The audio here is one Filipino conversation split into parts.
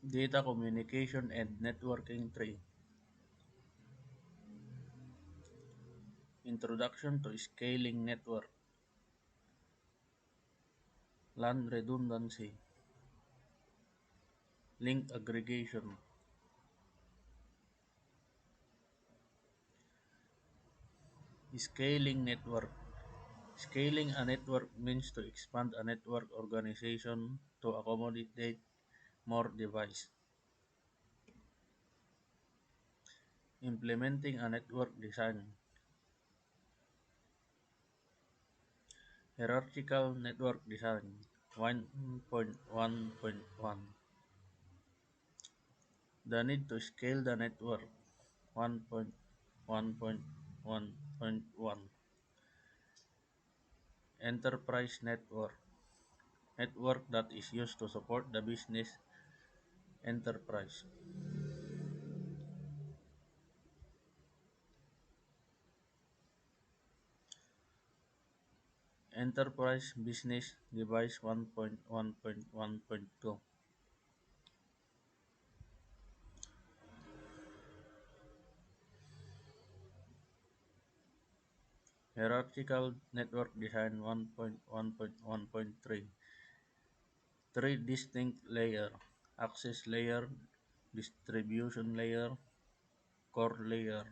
Data communication and networking tree. Introduction to scaling network. LAN redundancy. Link aggregation. Scaling network. Scaling a network means to expand a network organization to accommodate more devices. Implementing a network design. Hierarchical network design. 1.1.1. The need to scale the network. 1.1.1.1. Enterprise network. Network that is used to support the business enterprise. Enterprise business device 1.1.1.2. Hierarchical network design 1.1.1.3. Three distinct layers: access layer, distribution layer, core layer.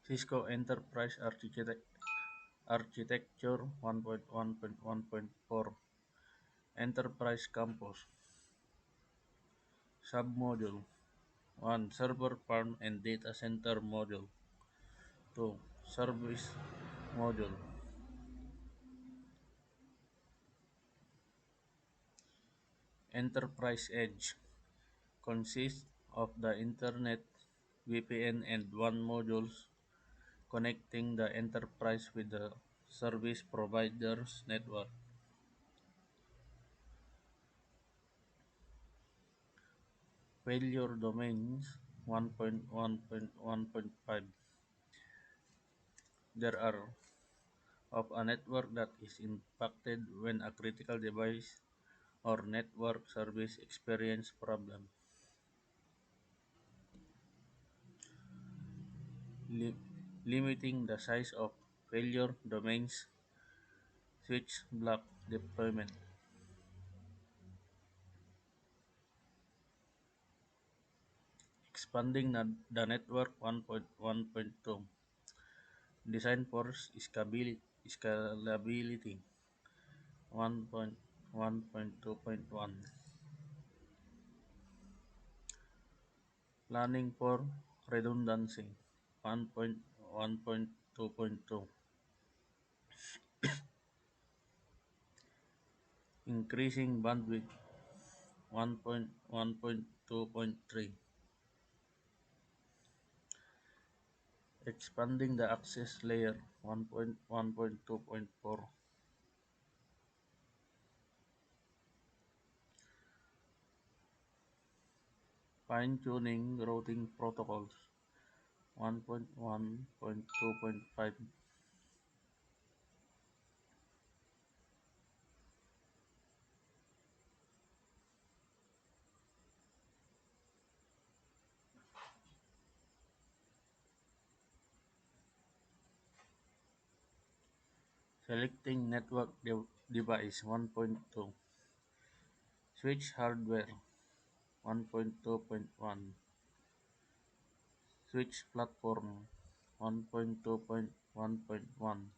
Cisco Enterprise Architecture 1.1.1.4. Enterprise Campus. Submodule: 1. Server farm and data center module. 2. Service module. Enterprise Edge consists of the Internet, VPN, and WAN modules connecting the enterprise with the service provider's network. Failure domains 1.1.1.5. There are of a network that is impacted when a critical device or network service experience problem. Li- Limiting the size of failure domains, switch block deployment. Expanding the network 1.1.2. Design for scalability 1.1.2.1. Planning for redundancy 1.1.2.2. Increasing bandwidth 1.1.2.3. Expanding the access layer 1.1.2.4. Fine-tuning routing protocols 1.1.2.5. Selecting network device 1.2. Switch hardware 1.2.1. Switch platform 1.2.1.1.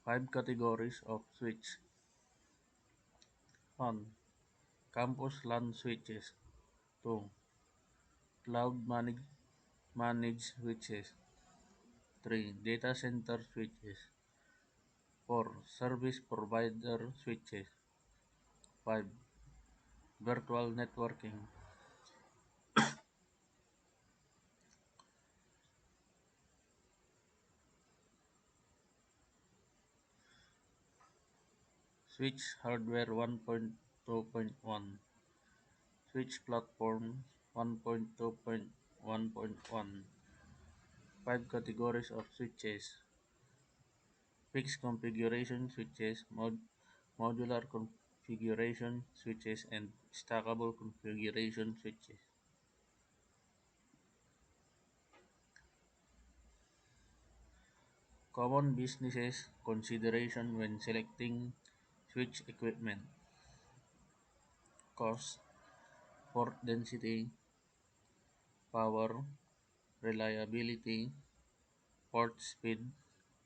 5 categories of switch. 1. Campus LAN switches. 2. Cloud managed switches. 3. Data center switches. 4. Service provider switches. 5. Virtual networking. Switch hardware 1.2.1. Switch platform 1.2.1.1. 5 categories of switches. fixed configuration switches, modular configuration switches, and stackable configuration switches. Common business consideration when selecting switch equipment: cost, port density, power, reliability, port speed,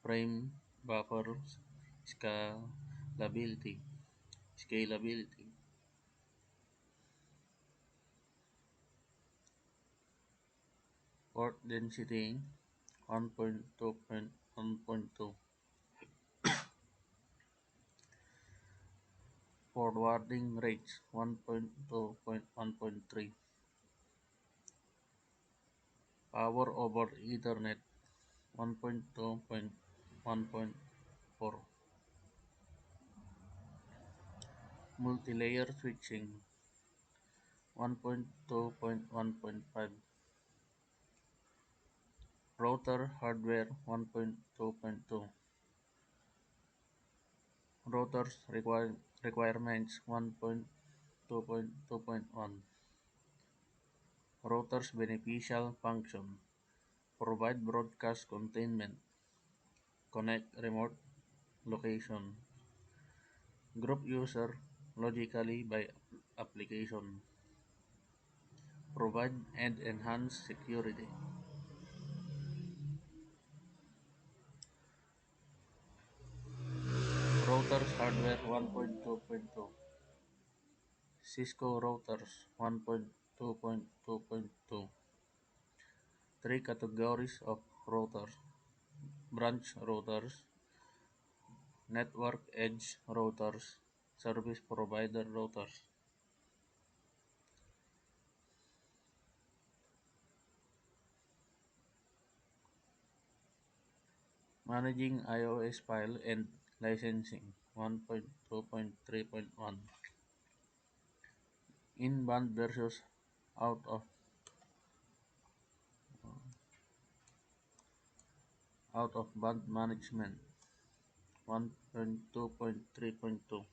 frame buffers, scalability. Scalability. Port density 1.2.1.2. Forwarding rates 1.2.1.3. Power over Ethernet 1.2.1.4. Multi-layer switching 1.2.1.5. Router hardware 1.2.2. Routers requirements 1.2.2.1. Routers beneficial function: provide broadcast containment, connect remote location, group user logically by application, provide and enhance security. Routers hardware 1.2.2. Cisco routers 1.2.2.2. Three categories of routers: branch routers, network edge routers, service provider routers. Managing iOS file and licensing 1.2.3.1. In-band versus out of out of band management 1.2.3.2.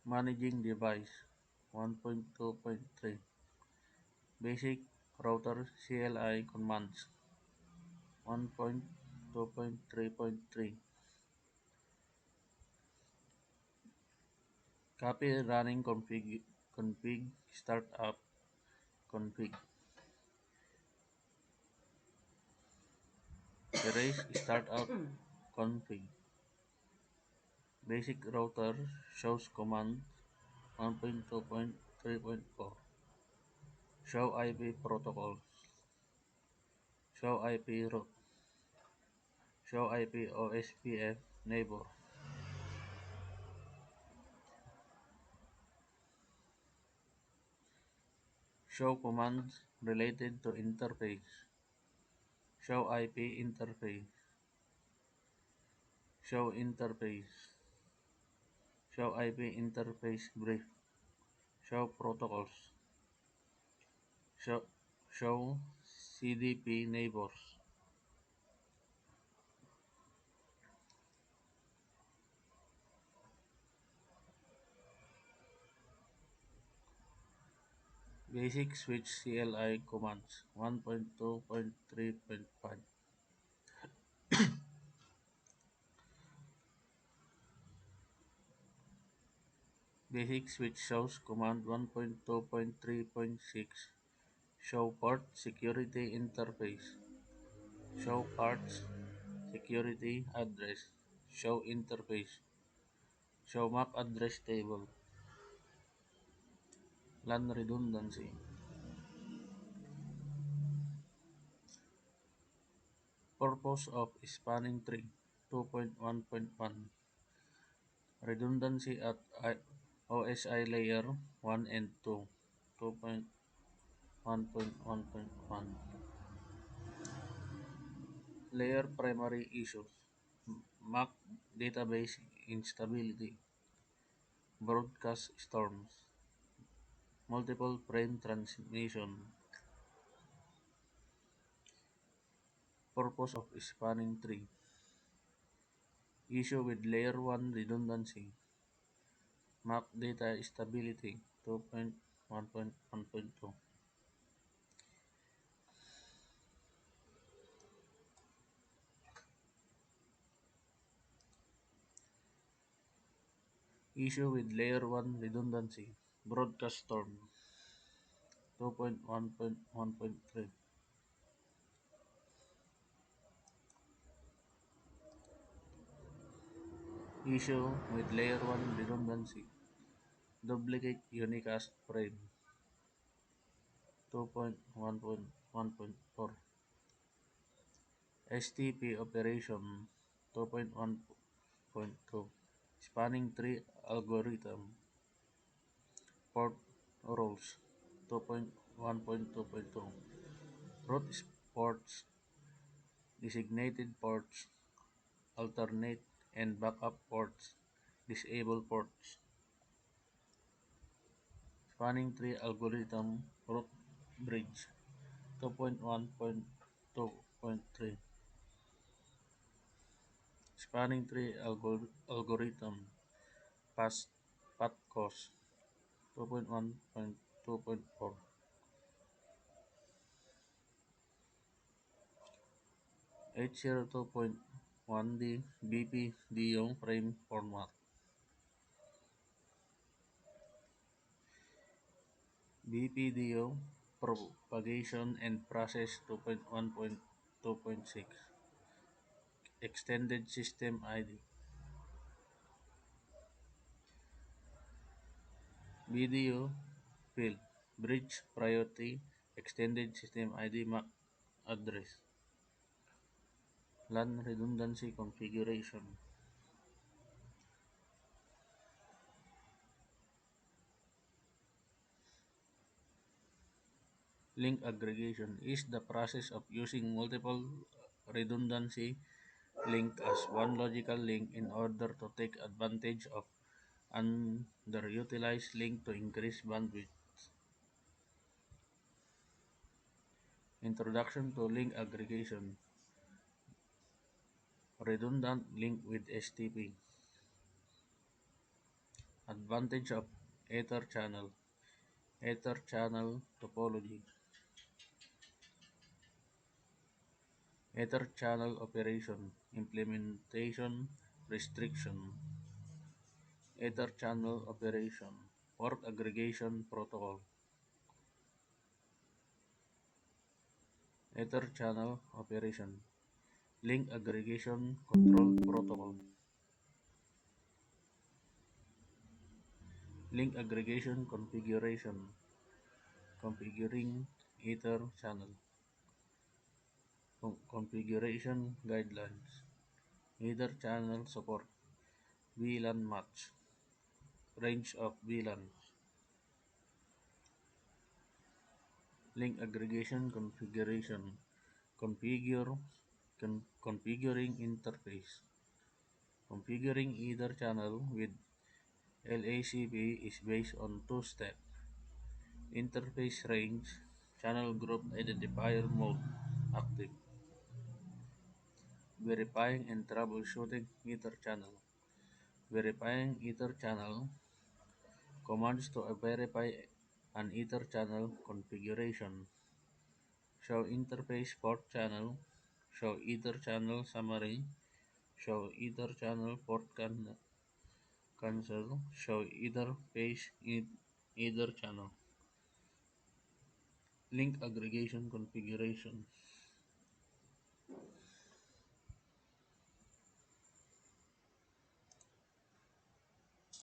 Managing device 1.2.3. Basic router CLI commands 1.2.3.3. Copy running config startup config. Erase startup config. Basic router shows command 1.2.3.4. Show IP protocols. Show IP route. Show IP OSPF neighbor. Show commands related to interface. Show IP interface. Show interface. Show IP interface brief. Show protocols. Show, show CDP neighbors. Basic switch CLI commands 1.2.3.5. Basic switch shows command 1.2.3.6. Show port security interface. Show parts security address. Show interface. Show MAC address table. LAN redundancy. Purpose of spanning tree 2.1.1. Redundancy at OSI layer 1 and 2 2.1.1.1. Layer primary issues: MAC database instability, broadcast storms, multiple frame transmission, Purpose of spanning tree. Issue with layer 1 redundancy. MAC data stability 2.1.1.2. Issue with layer 1 redundancy. Broadcast storm 2.1.1.3. Issue with layer 1 redundancy. Duplicate unicast frame 2.1.1.4. STP operation 2.1.2. Spanning tree algorithm. Port rules 2.1.2.2. Root ports, designated ports, alternate and backup ports, disable ports. Spanning tree algorithm root bridge 2.1.2.3. Spanning tree algorithm path cost 2.1.2.4. 802.1d BPDO frame format. BPDO propagation and process 2.1.2.6. Extended system ID. BDO field bridge priority extended system ID MAC address. LAN redundancy configuration. Link aggregation is the process of using multiple redundancy link as one logical link in order to take advantage of underutilized link to increase bandwidth. Introduction to link aggregation. Redundant link with STP. Advantage of Ether channel. Ether channel topology. Ether channel operation. Implementation restriction. Ether channel operation. Port aggregation protocol. Ether channel operation. Link aggregation control protocol. Link aggregation configuration. Configuring Ether channel. Configuration guidelines. Ether channel support. VLAN match. Range of VLAN. Link aggregation configuration. Configuring interface. Configuring Ether channel with LACP is based on two steps. Interface range, channel group identifier mode active. Verifying and troubleshooting Ether channel. Verifying Ether channel commands to verify an Ether channel configuration. Show interface port channel. Show Ether channel summary. Show Ether channel port cancel. Show Ether page Ether channel. Link aggregation configuration.